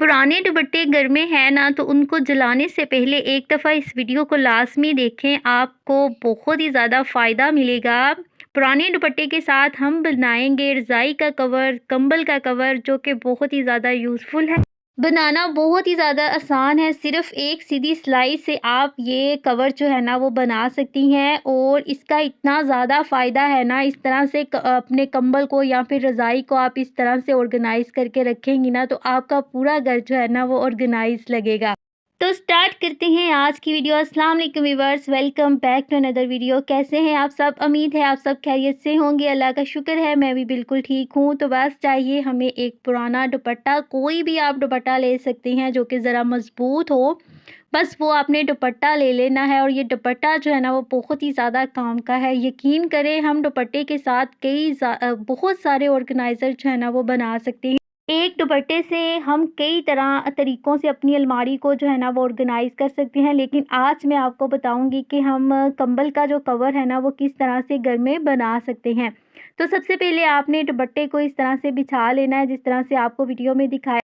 पुराने दुपट्टे घर में हैं ना, तो उनको जलाने से पहले एक दफ़ा इस वीडियो को लाज़मी देखें, आपको बहुत ही ज़्यादा फ़ायदा मिलेगा। पुराने दुपट्टे के साथ हम बनाएँगे रज़ाई का कवर, कंबल का कवर, जो कि बहुत ही ज़्यादा यूज़फुल है। बनाना बहुत ही ज़्यादा आसान है, सिर्फ़ एक सीधी सिलाई से आप ये कवर जो है ना वो बना सकती हैं और इसका इतना ज़्यादा फ़ायदा है ना, इस तरह से अपने कंबल को या फिर रज़ाई को आप इस तरह से ऑर्गेनाइज़ करके रखेंगी ना, तो आपका पूरा घर जो है ना वो ऑर्गेनाइज़ लगेगा। तो स्टार्ट करते हैं आज की वीडियो। अस्सलाम वालेकुम viewers, welcome back to another video. कैसे हैं आप सब? उम्मीद है आप सब खैरियत से होंगे। अल्लाह का शुक्र है मैं भी बिल्कुल ठीक हूँ। तो बस चाहिए हमें एक पुराना दुपट्टा, कोई भी आप दुपट्टा ले सकते हैं जो कि ज़रा मज़बूत हो। बस वो आपने दुपट्टा ले लेना है और ये दुपट्टा जो है ना वो बहुत ही ज़्यादा काम का है। यकीन करें, हम दुपट्टे के साथ बहुत सारे ऑर्गेनाइज़र जो है ना वो बना सकते हैं। एक दुपट्टे से हम कई तरह तरीक़ों से अपनी अलमारी को जो है ना वो ऑर्गेनाइज़ कर सकते हैं, लेकिन आज मैं आपको बताऊंगी कि हम कंबल का जो कवर है ना वो किस तरह से घर में बना सकते हैं। तो सबसे पहले आपने दुपट्टे को इस तरह से बिछा लेना है जिस तरह से आपको वीडियो में दिखाया।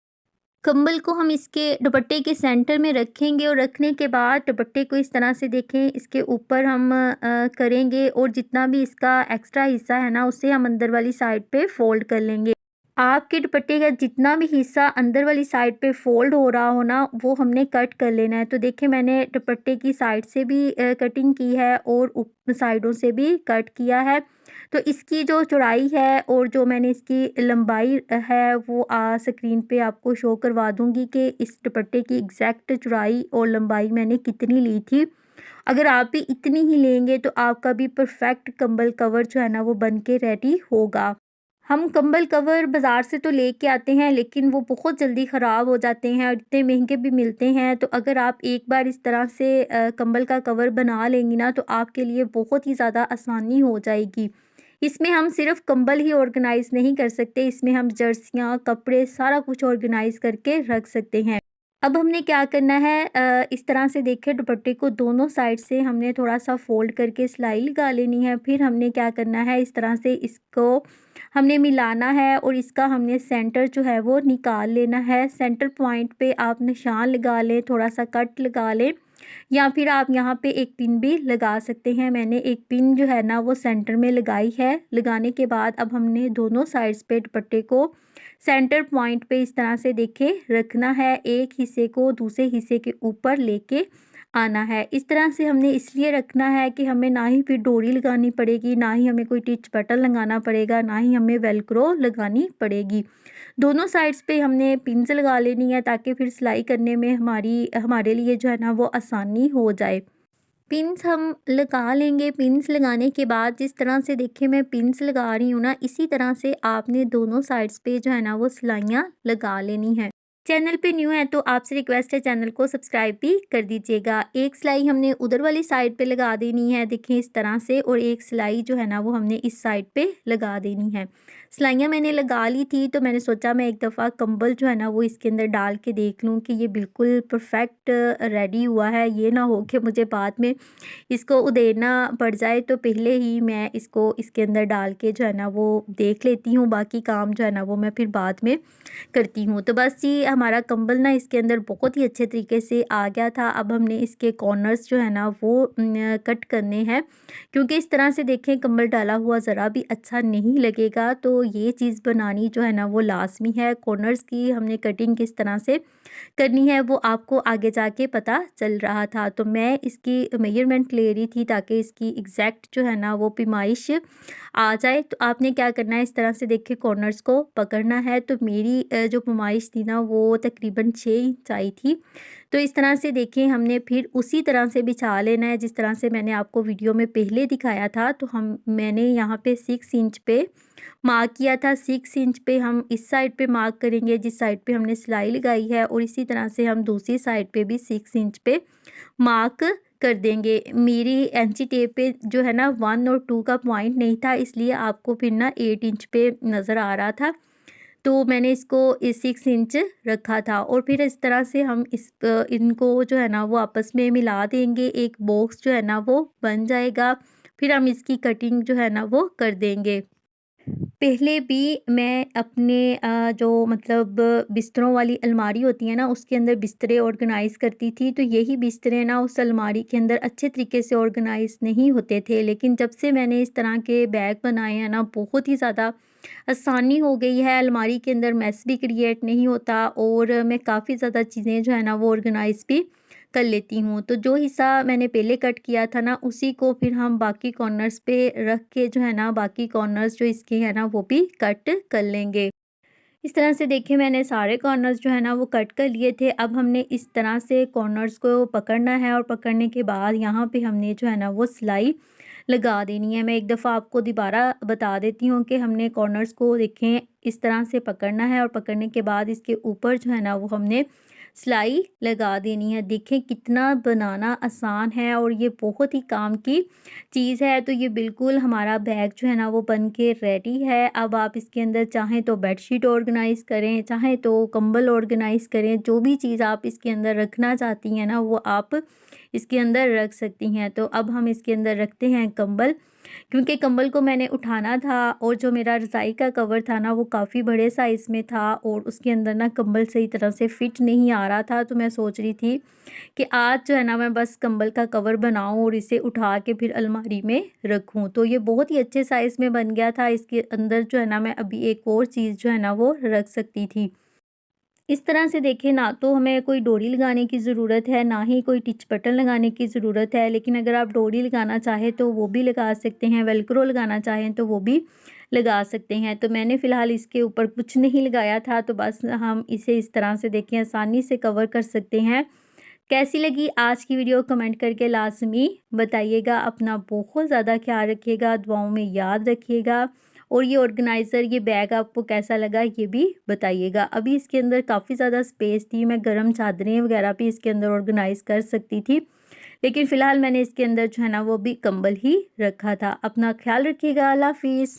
कंबल को हम इसके दुपट्टे के सेंटर में रखेंगे और रखने के बाद दुपट्टे को इस तरह से देखें, इसके ऊपर हम करेंगे और जितना भी इसका एक्स्ट्रा हिस्सा है ना उसे हम अंदर वाली साइड पे फोल्ड कर लेंगे। आपके दुपट्टे का जितना भी हिस्सा अंदर वाली साइड पे फोल्ड हो रहा हो ना वो हमने कट कर लेना है। तो देखिए, मैंने दुपट्टे की साइड से भी कटिंग की है और साइडों से भी कट किया है। तो इसकी जो चौड़ाई है और जो मैंने इसकी लंबाई है वो स्क्रीन पे आपको शो करवा दूंगी कि इस दुपट्टे की एग्जैक्ट चौड़ाई और लंबाई मैंने कितनी ली थी। अगर आप भी इतनी ही लेंगे तो आपका भी परफेक्ट कंबल कवर जो है ना वो बन के रेडी होगा। हम कंबल कवर बाज़ार से तो लेके आते हैं, लेकिन वो बहुत जल्दी ख़राब हो जाते हैं और इतने महंगे भी मिलते हैं। तो अगर आप एक बार इस तरह से कंबल का कवर बना लेंगी ना तो आपके लिए बहुत ही ज़्यादा आसानी हो जाएगी। इसमें हम सिर्फ़ कंबल ही ऑर्गेनाइज़ नहीं कर सकते, इसमें हम जर्सियाँ, कपड़े, सारा कुछ ऑर्गेनाइज़ करके रख सकते हैं। अब हमने क्या करना है, इस तरह से देखिए दुपट्टे को दोनों साइड से हमने थोड़ा-सा फ़ोल्ड करके सिलाई लगा लेनी है। फिर हमने क्या करना है, इस तरह से इसको हमने मिलाना है और इसका हमने सेंटर जो है वो निकाल लेना है। सेंटर पॉइंट पे आप निशान लगा लें, थोड़ा-सा कट लगा लें या फिर आप यहाँ पे एक पिन भी लगा सकते हैं। मैंने एक पिन जो है ना वो सेंटर में लगाई है। लगाने के बाद अब हमने दोनों साइड्स पे दुपट्टे को सेंटर पॉइंट पे इस तरह से देखिए रखना है। एक हिस्से को दूसरे हिस्से के ऊपर लेके आना है। इस तरह से हमने इसलिए रखना है कि हमें ना ही फिर डोरी लगानी पड़ेगी, ना ही हमें कोई टिच बटन लगाना पड़ेगा, ना ही हमें वेलक्रो लगानी पड़ेगी। दोनों साइड्स पे हमने पिन्स लगा लेनी है ताकि फिर सिलाई करने में हमारे लिए जो है ना वो आसानी हो जाए। पिन्स हम लगा लेंगे। पिन्स लगाने के बाद जिस तरह से देखिए मैं पिन्स लगा रही हूँ ना, इसी तरह से आपने दोनों साइड्स पे जो है ना वो सिलाइयाँ लगा लेनी है। चैनल पे न्यू है तो आपसे रिक्वेस्ट है चैनल को सब्सक्राइब भी कर दीजिएगा। एक सिलाई हमने उधर वाली साइड पे लगा देनी है, देखिए इस तरह से, और एक सिलाई जो है ना वो हमने इस साइड पे लगा देनी है। सिलाइयाँ मैंने लगा ली थी तो मैंने सोचा मैं एक दफ़ा कंबल जो है ना वो इसके अंदर डाल के देख लूँ कि ये बिल्कुल परफेक्ट रेडी हुआ है। ये ना हो कि मुझे बाद में इसको उधेड़ना पड़ जाए, तो पहले ही मैं इसको इसके अंदर डाल के जो है ना वो देख लेती हूँ। बाकी काम जो है ना वो मैं फिर बाद में करती हूँ। तो बस ये हमारा कंबल ना इसके अंदर बहुत ही अच्छे तरीके से आ गया था। अब हमने इसके कॉर्नर्स जो है ना वो कट करने हैं, क्योंकि इस तरह से देखें कंबल डाला हुआ ज़रा भी अच्छा नहीं लगेगा। तो ये चीज़ बनानी जो है ना वो लाज़मी है। कॉर्नर्स की हमने कटिंग किस तरह से करनी है वो आपको आगे जाके पता चल रहा था। तो मैं इसकी मेजरमेंट ले रही थी ताकि इसकी एग्जैक्ट जो है ना वो पैमाइश आ जाए। तो आपने क्या करना है, इस तरह से देखिए कॉर्नर्स को पकड़ना है। तो मेरी जो पैमाइश थी ना वो तकरीबन 6 इंच आई थी। तो इस तरह से देखें हमने फिर उसी तरह से बिछा लेना है जिस तरह से मैंने आपको वीडियो में पहले दिखाया था। तो मैंने यहाँ पे 6 इंच पे मार्क किया था। 6 इंच पे हम इस साइड पे मार्क करेंगे जिस साइड पे हमने सिलाई लगाई है, और इसी तरह से हम दूसरी साइड पे भी 6 इंच पे मार्क कर देंगे। मेरी एंची टेप पे जो है ना 1 और 2 का पॉइंट नहीं था, इसलिए आपको फिर ना 8 इंच पे नज़र आ रहा था। तो मैंने इसको 6 इंच रखा था और फिर इस तरह से हम इनको जो है ना वो आपस में मिला देंगे। एक बॉक्स जो है ना वो बन जाएगा। फिर हम इसकी कटिंग जो है ना वो कर देंगे। पहले भी मैं अपने जो मतलब बिस्तरों वाली अलमारी होती है ना, उसके अंदर बिस्तरे ऑर्गेनाइज़ करती थी, तो यही बिस्तरे ना उस अलमारी के अंदर अच्छे तरीके से ऑर्गेनाइज़ नहीं होते थे। लेकिन जब से मैंने इस तरह के बैग बनाए हैं ना, बहुत ही ज़्यादा आसानी हो गई है, अलमारी के अंदर मेस भी क्रिएट नहीं होता और मैं काफ़ी ज़्यादा चीज़ें जो है ना वो ऑर्गेनाइज़ भी कर लेती हूँ। तो जो हिस्सा मैंने पहले कट किया था ना, उसी को फिर हम बाकी कॉर्नर्स पे रख के जो है ना, बाकी कॉर्नर्स जो इसके हैं ना वो भी कट कर लेंगे। इस तरह से देखिए मैंने सारे कॉर्नर्स जो है ना वो कट कर लिए थे। अब हमने इस तरह से कॉर्नर्स को पकड़ना है और पकड़ने के बाद यहाँ पे हमने जो है ना वो सिलाई लगा देनी है। मैं एक दफ़ा आपको दोबारा बता देती हूँ कि हमने कॉर्नर्स को देखें इस तरह से पकड़ना है और पकड़ने के बाद इसके ऊपर जो है ना वो हमने सिलाई लगा देनी है। देखें कितना बनाना आसान है और ये बहुत ही काम की चीज़ है। तो ये बिल्कुल हमारा बैग जो है ना वो बन के रेडी है। अब आप इसके अंदर चाहें तो बेडशीट ऑर्गेनाइज़ करें, चाहें तो कंबल ऑर्गेनाइज़ करें, जो भी चीज़ आप इसके अंदर रखना चाहती हैं ना वो आप इसके अंदर रख सकती हैं। तो अब हम इसके अंदर रखते हैं कंबल, क्योंकि कंबल को मैंने उठाना था और जो मेरा रज़ाई का कवर था ना वो काफ़ी बड़े साइज़ में था और उसके अंदर ना कंबल सही तरह से फिट नहीं आ रहा था। तो मैं सोच रही थी कि आज जो है ना मैं बस कंबल का कवर बनाऊँ और इसे उठा के फिर अलमारी में रखूँ। तो ये बहुत ही अच्छे साइज़ में बन गया था। इसके अंदर जो है ना मैं अभी एक और चीज़ जो है ना वो रख सकती थी। इस तरह से देखिए ना तो हमें कोई डोरी लगाने की ज़रूरत है, ना ही कोई टिच बटन लगाने की ज़रूरत है। लेकिन अगर आप डोरी लगाना चाहें तो वो भी लगा सकते हैं, वेलक्रो लगाना चाहें तो वो भी लगा सकते हैं। तो मैंने फ़िलहाल इसके ऊपर कुछ नहीं लगाया था, तो बस हम इसे इस तरह से देखिए आसानी से कवर कर सकते हैं। कैसी लगी आज की वीडियो कमेंट करके लाज़मी बताइएगा। अपना बहुत ज़्यादा ख़्याल रखिएगा, दुआओं में याद रखिएगा और ये ऑर्गेनाइज़र, ये बैग आपको कैसा लगा ये भी बताइएगा। अभी इसके अंदर काफ़ी ज़्यादा स्पेस थी, मैं गर्म चादरें वग़ैरह भी इसके अंदर ऑर्गेनाइज़ कर सकती थी। लेकिन फ़िलहाल मैंने इसके अंदर जो है ना वो भी कंबल ही रखा था। अपना ख़्याल रखिएगा। अल्लाह हाफ़िज़।